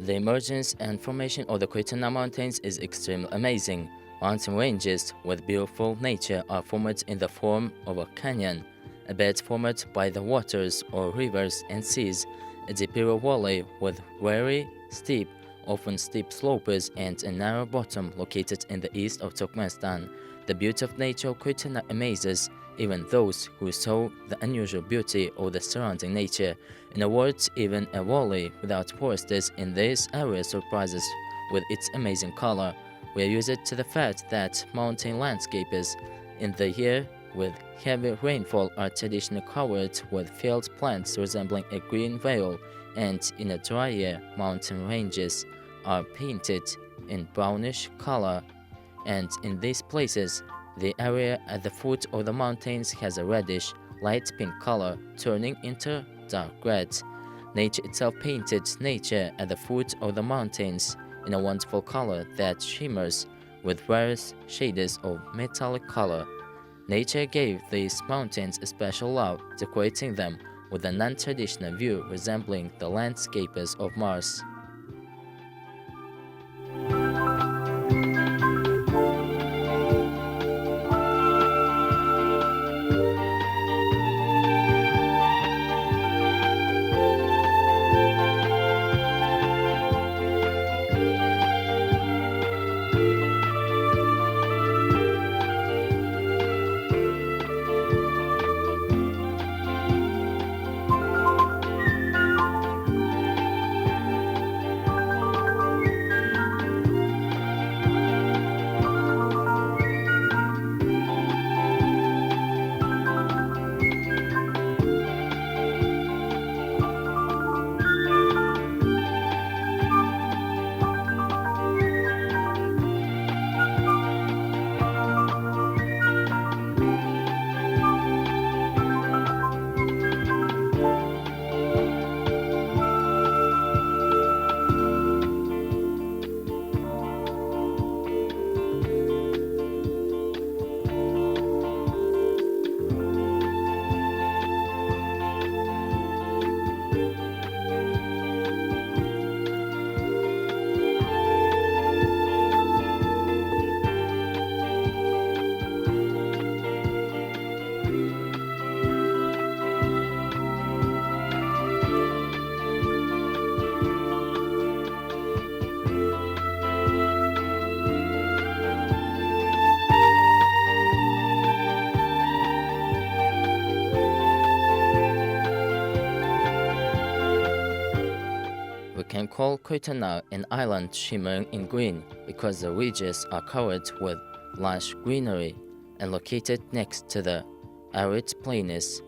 The emergence and formation of the Koytentag Mountains is extremely amazing. Mountain ranges with beautiful nature are formed in the form of a canyon, a bed formed by the waters or rivers and seas, a deep valley with very steep, often steep slopes and a narrow bottom located in the east of Turkmenistan. The beauty of nature of Koytentag amazes even those who saw the unusual beauty of the surrounding nature. In a word, even a valley without forests in this area surprises with its amazing color. We are used to the fact that mountain landscapes in the year with heavy rainfall are traditionally covered with field plants resembling a green veil, and in a dry year, mountain ranges are painted in brownish color, and in these places, the area at the foot of the mountains has a reddish, light pink color, turning into dark red. Nature itself painted nature at the foot of the mountains in a wonderful color that shimmers with various shades of metallic color. Nature gave these mountains a special love, decorating them with a non-traditional view resembling the landscapes of Mars. We can call Koytendag an island shimmering in green because the ridges are covered with lush greenery and located next to the arid plains.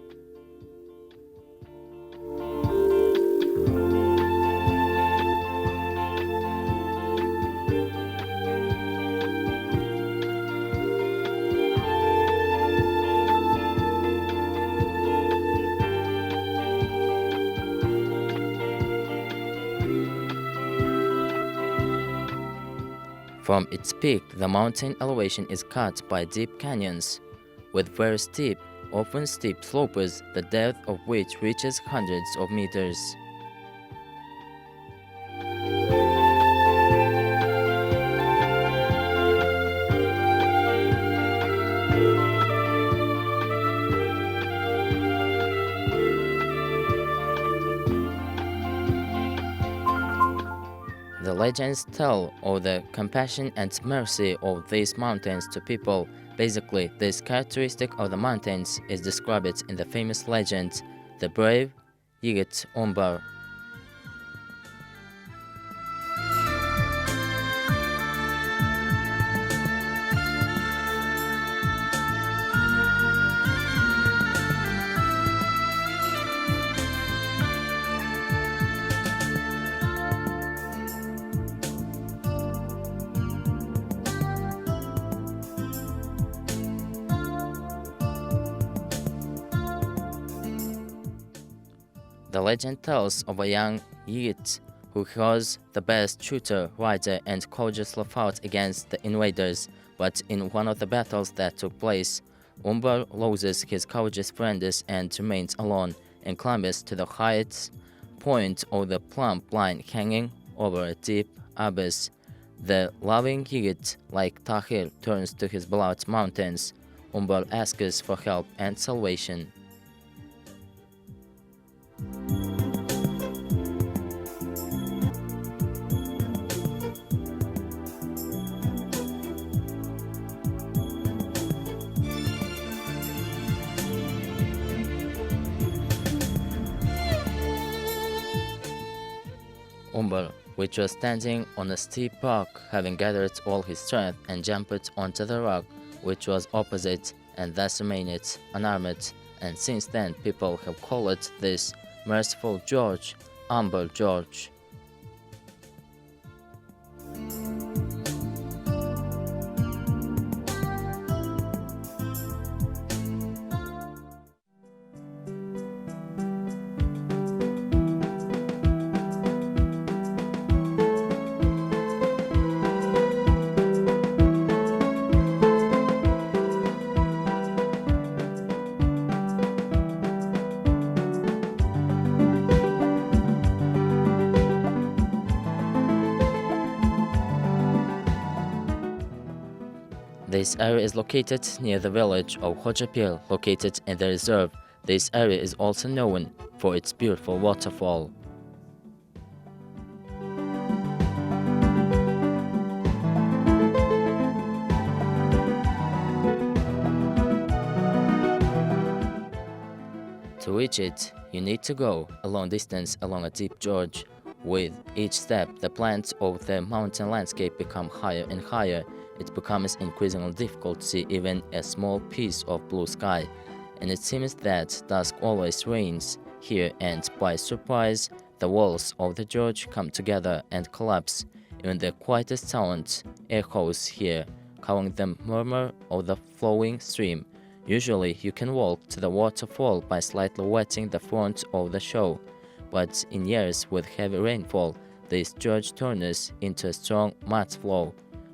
From its peak, the mountain elevation is cut by deep canyons, with very steep, often steep slopes, the depth of which reaches hundreds of meters. The legends tell of the compassion and mercy of these mountains to people. Basically, this characteristic of the mountains is described in the famous legend, the brave Yigit Ombar. The legend tells of a young Yigit who was the best shooter, rider, and courageously fought against the invaders, but in one of the battles that took place, Umbar loses his courageous friends and remains alone and climbs to the highest point of the plumb line hanging over a deep abyss. The loving Yigit, like Tahir, turns to his beloved mountains. Umbal asks for help and salvation. Umbal, which was standing on a steep rock, having gathered all his strength and jumped onto the rock, which was opposite, and thus remained unarmed, and since then people have called this merciful George Humble George. This area is located near the village of Hojapil, located in the reserve. This area is also known for its beautiful waterfall. To reach it, you need to go a long distance along a deep gorge. With each step, the plants of the mountain landscape become higher and higher. It becomes increasingly difficult to see even a small piece of blue sky, and it seems that dusk always reigns here, and by surprise, the walls of the gorge come together and collapse. Even the quietest sound echoes here, covering the murmur of the flowing stream. Usually, you can walk to the waterfall by slightly wetting the front of the shoe, but in years with heavy rainfall, this gorge turns into a strong mud flow.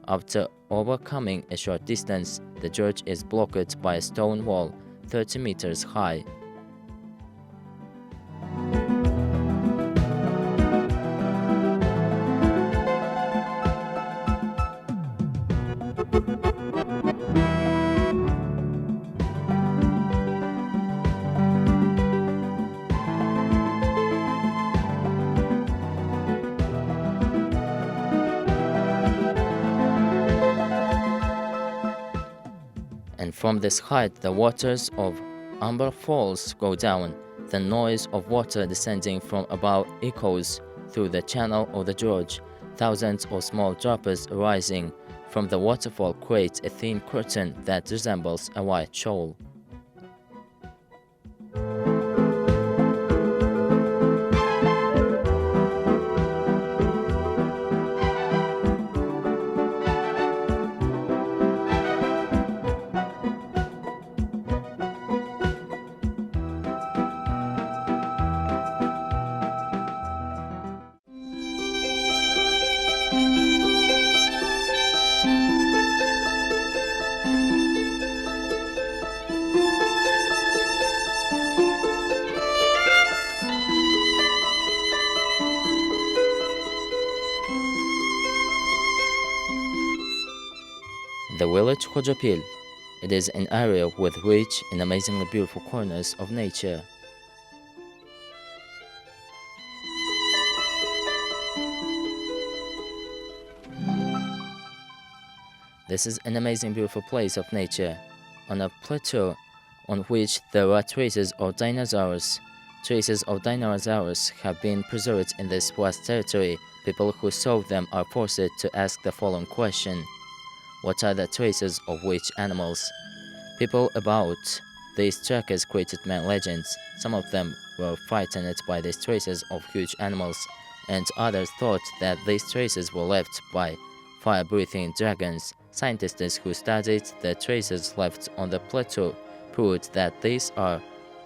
After overcoming a short distance, the gorge is blocked by a stone wall 30 meters high. And from this height, the waters of Amber Falls go down. The noise of water descending from above echoes through the channel of the gorge. Thousands of small droplets arising from the waterfall create a thin curtain that resembles a white shawl. The village Hojapil. It is an area with rich and amazingly beautiful corners of nature. This is an amazing beautiful place of nature, on a plateau on which there are traces of dinosaurs. Traces of dinosaurs have been preserved in this vast territory. People who saw them are forced to ask the following question: what are the traces of which animals? People about these trackers created many legends. Some of them were frightened by these traces of huge animals, and others thought that these traces were left by fire-breathing dragons. Scientists who studied the traces left on the plateau proved that these are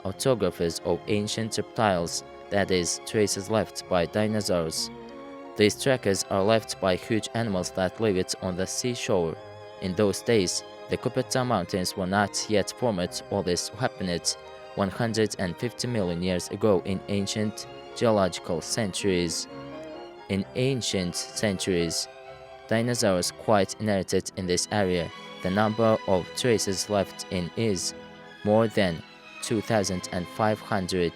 autographies of ancient reptiles, that is, traces left by dinosaurs. These trackers are left by huge animals that lived on the seashore. In those days, the Kugitangtau mountains were not yet formed. All this happened 150 million years ago in ancient geological centuries. In ancient centuries, dinosaurs quite inherited in this area. The number of traces left in is more than 2,500.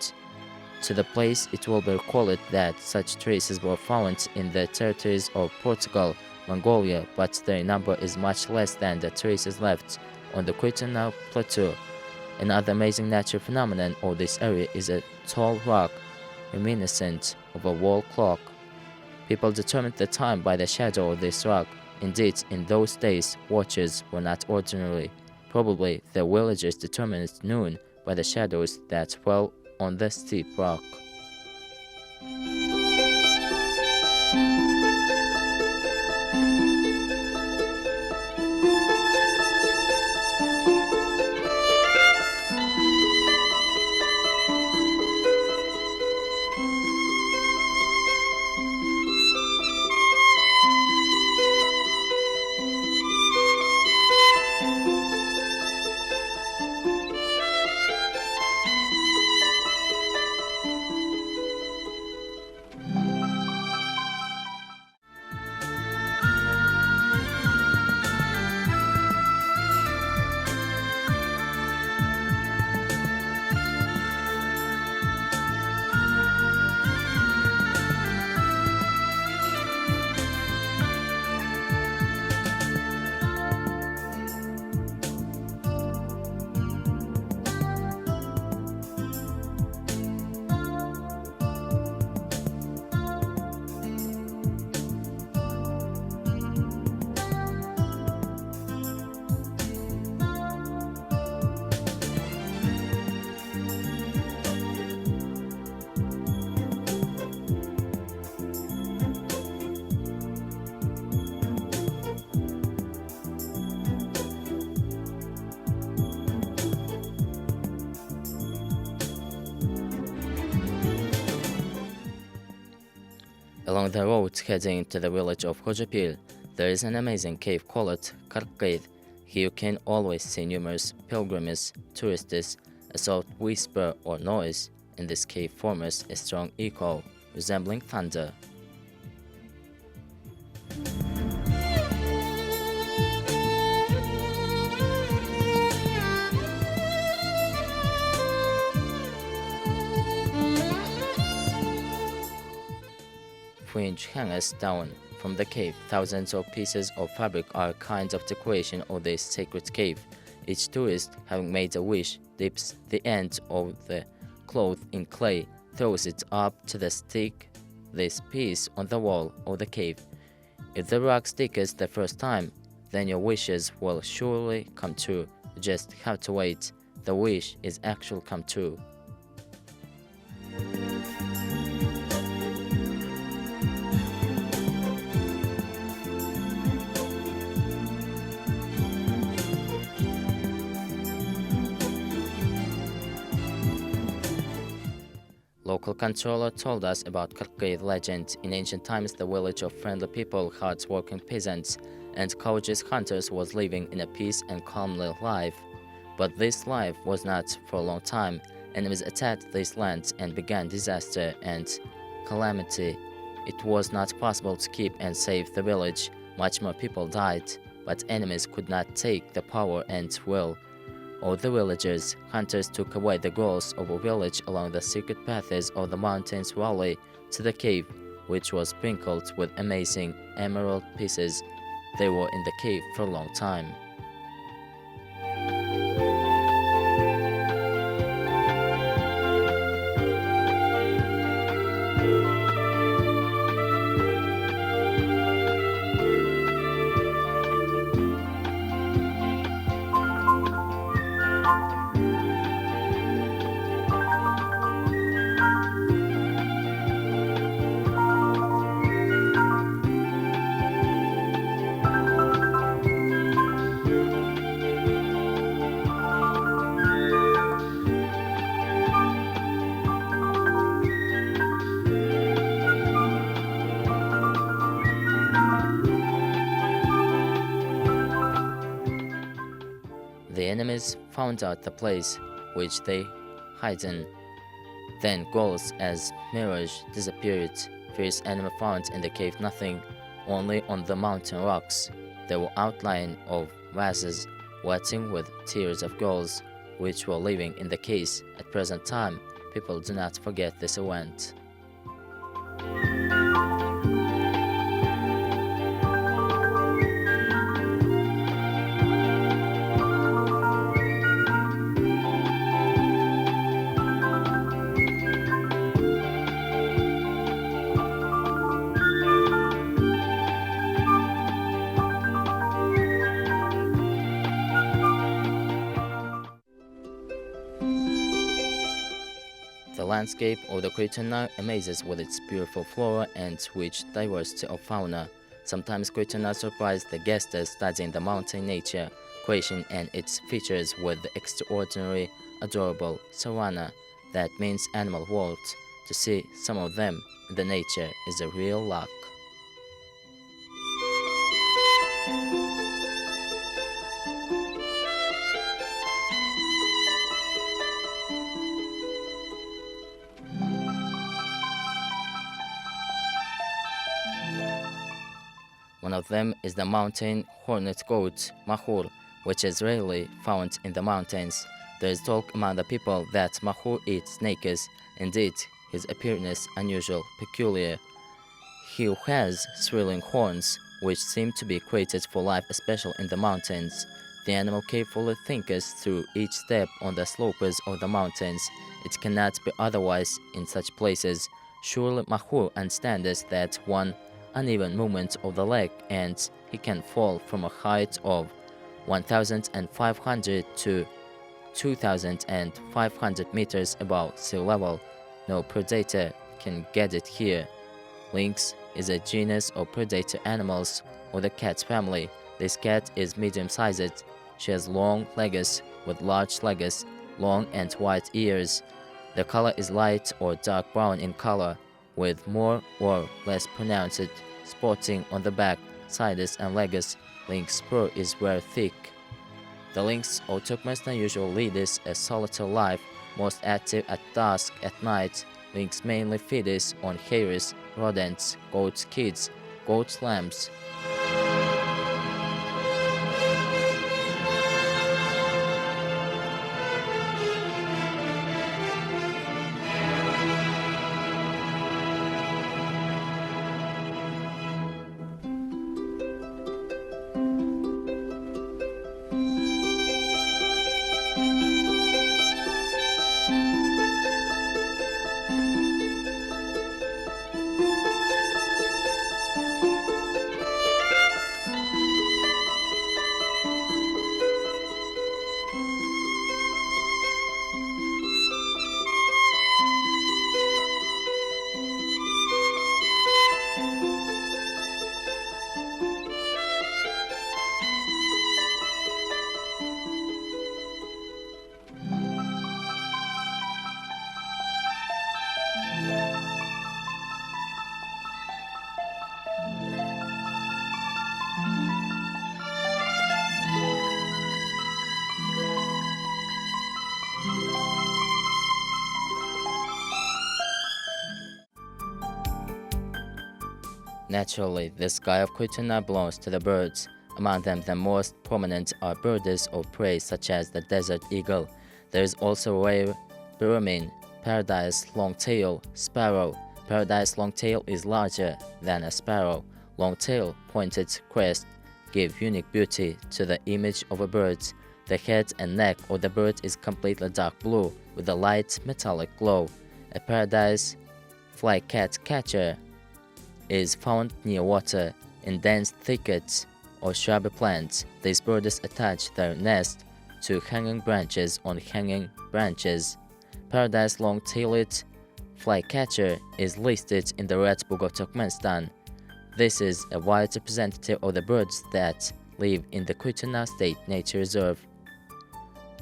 To the place, it will be recalled that such traces were found in the territories of Portugal, Mongolia, but their number is much less than the traces left on the Koytentag Plateau. Another amazing natural phenomenon of this area is a tall rock reminiscent of a wall clock. People determined the time by the shadow of this rock. Indeed, in those days, watches were not ordinary. Probably the villagers determined noon by the shadows that fell on the steep rock. Along the road heading to the village of Hojapil, there is an amazing cave called Kattakol. Here you can always see numerous pilgrims, tourists, a soft whisper or noise. In this cave forms a strong echo, resembling thunder. Fringe hangers down from the cave. Thousands of pieces of fabric are kinds of decoration of this sacred cave. Each tourist, having made a wish, dips the end of the cloth in clay, throws it up to stick this piece on the wall of the cave. If the rock sticks the first time, then your wishes will surely come true. You just have to wait. The wish is actually come true. Local controller told us about Kattakol legend. In ancient times, the village of friendly people, hard-working peasants, and courageous hunters was living in a peace and calmly life. But this life was not for a long time. Enemies attacked this land and began disaster and calamity. It was not possible to keep and save the village. Much more people died, but enemies could not take the power and will of the villagers. Hunters took away the girls of a village along the secret paths of the mountains valley to the cave, which was sprinkled with amazing emerald pieces. They were in the cave for a long time. The enemies found out the place which they hidden. Then girls as mirage disappeared. fierce animal found in the cave nothing, only on the mountain rocks. There were outline of vases wetting with tears of girls, which were living in the case. At present time, people do not forget this event. The landscape of the Koytentag amazes with its beautiful flora and rich diversity of fauna. Sometimes Koytentag surprises the guests studying the mountain nature creation and its features with the extraordinary, adorable savanna that means animal world. To see some of them in the nature is a real luck. One of them is the mountain horned goat, mahur, which is rarely found in the mountains. There is talk among the people that mahur eats snakes. Indeed, his appearance is unusual, peculiar. He has thrilling horns, which seem to be created for life, especially in the mountains. The animal carefully thinks through each step on the slopes of the mountains. It cannot be otherwise in such places. Surely mahur understands that one uneven movement of the leg and he can fall from a height of 1,500 to 2,500 meters above sea level. No predator can get it here. Lynx is a genus of predator animals of the cat family. This cat is medium-sized. She has long legs with large legs, long and white ears. The color is light or dark brown in color, with more or less pronounced spotting on the back, sides, and legs. Lynx fur is very thick. The lynx of Turkmenistan usually leads a solitary life, most active at dusk at night. Lynx mainly feeds on hares, rodents, goat kids, goat lambs. Naturally, the sky of Koytentag belongs to the birds. Among them, the most prominent are birds of prey such as the desert eagle. There is also rare birmin, paradise longtail, sparrow. Paradise longtail is larger than a sparrow. Long-tail, pointed crest give unique beauty to the image of a bird. The head and neck of the bird is completely dark blue with a light metallic glow. A paradise flycat catcher is found near water in dense thickets or shrubby plants. These birds attach their nest to hanging branches on hanging branches. Paradise long-tailed flycatcher is listed in the Red Book of Turkmenistan. This is a wide representative of the birds that live in the Koytentag State Nature Reserve.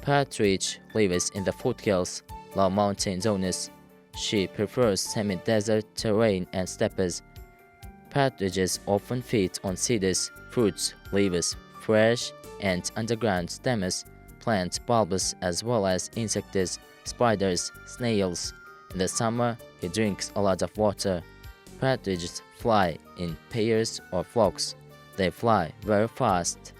Partridge lives in the foothills, low mountain zones. She prefers semi-desert terrain and steppes. Partridges often feed on seeds, fruits, leaves, fresh and underground stems, plant bulbs, as well as insects, spiders, snails. In the summer, he drinks a lot of water. partridges fly in pairs or flocks. They fly very fast.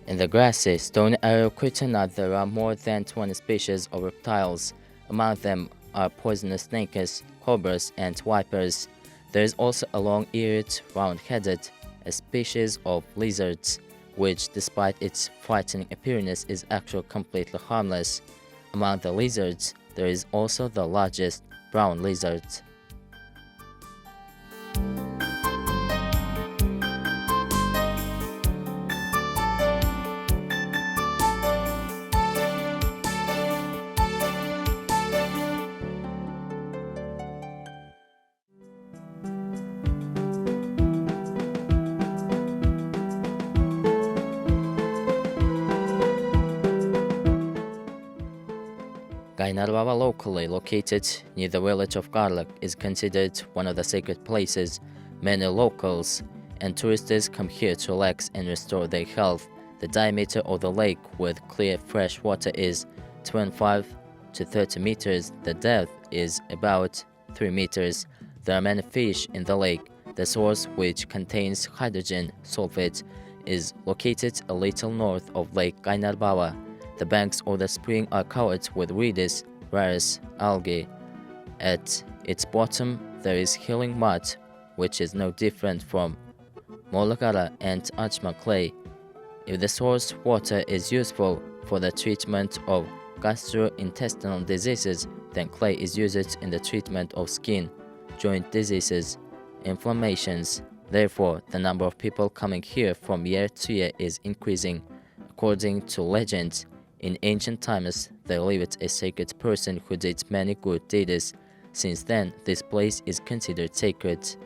In the grassy, stony area of Koytentag, there are more than 20 species of reptiles. Among them are poisonous snakes, cobras, and vipers. There is also a long-eared, round-headed, a species of lizards, which, despite its frightening appearance, is actually completely harmless. Among the lizards, there is also the largest brown lizard. Ayrybaba, locally located near the village of Garlic, is considered one of the sacred places. Many locals and tourists come here to relax and restore their health. The diameter of the lake with clear fresh water is 25 to 30 meters. The depth is about 3 meters. There are many fish in the lake. The source, which contains hydrogen sulfate, is located a little north of Lake Ayrybaba. The banks of the spring are covered with reeds, various algae. At its bottom, there is healing mud, which is no different from molagara and achma clay. If the source water is useful for the treatment of gastrointestinal diseases, then clay is used in the treatment of skin, joint diseases, inflammations. Therefore, the number of people coming here from year to year is increasing. According to legends, in ancient times, there lived a sacred person who did many good deeds. Since then, this place is considered sacred.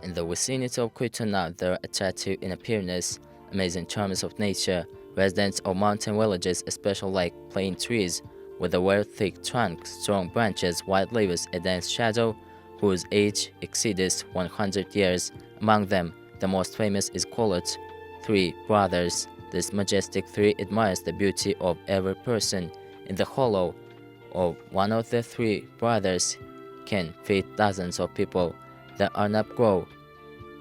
In the vicinity of Koytentag, there are attractive in appearance, amazing charms of nature. Residents of mountain villages especially like plane trees, with a very thick trunk, strong branches, wide leaves, a dense shadow, whose age exceeds 100 years. Among them, the most famous is called Three Brothers. This majestic tree admires the beauty of every person. In the hollow of one of the three brothers can fit dozens of people. The Arnab Grove,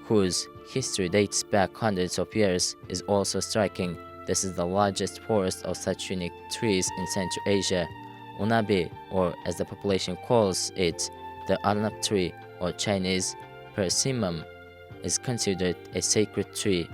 whose history dates back hundreds of years, is also striking. This is the largest forest of such unique trees in Central Asia. Unabi, or as the population calls it, the Arnab tree, or Chinese persimmon, is considered a sacred tree.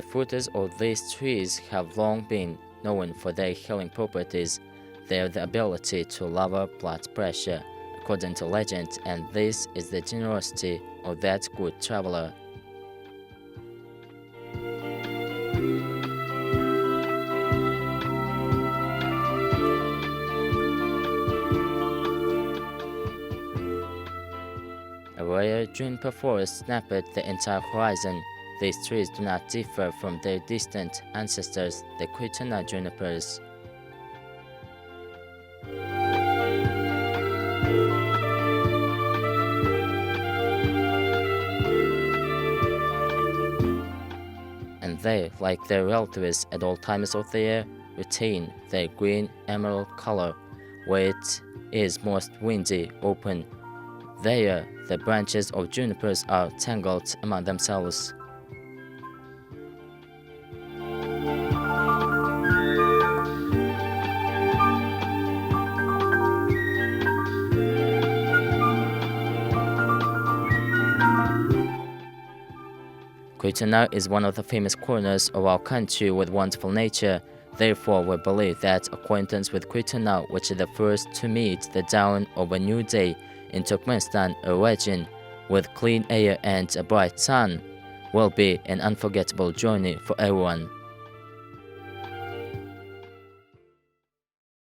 fruits of these trees have long been known for their healing properties. They have the ability to lower blood pressure, according to legend, and this is the generosity of that good traveler. A rare juniper forest snapped the entire horizon. These trees do not differ from their distant ancestors, the Koytendag junipers. And they, like their relatives at all times of the year, retain their green emerald color where it is most windy, open. There, the branches of junipers are tangled among themselves. Koytendag is one of the famous corners of our country with wonderful nature. Therefore, we believe that acquaintance with Koytendag, which is the first to meet the dawn of a new day in Turkmenistan, a region with clean air and a bright sun, will be an unforgettable journey for everyone.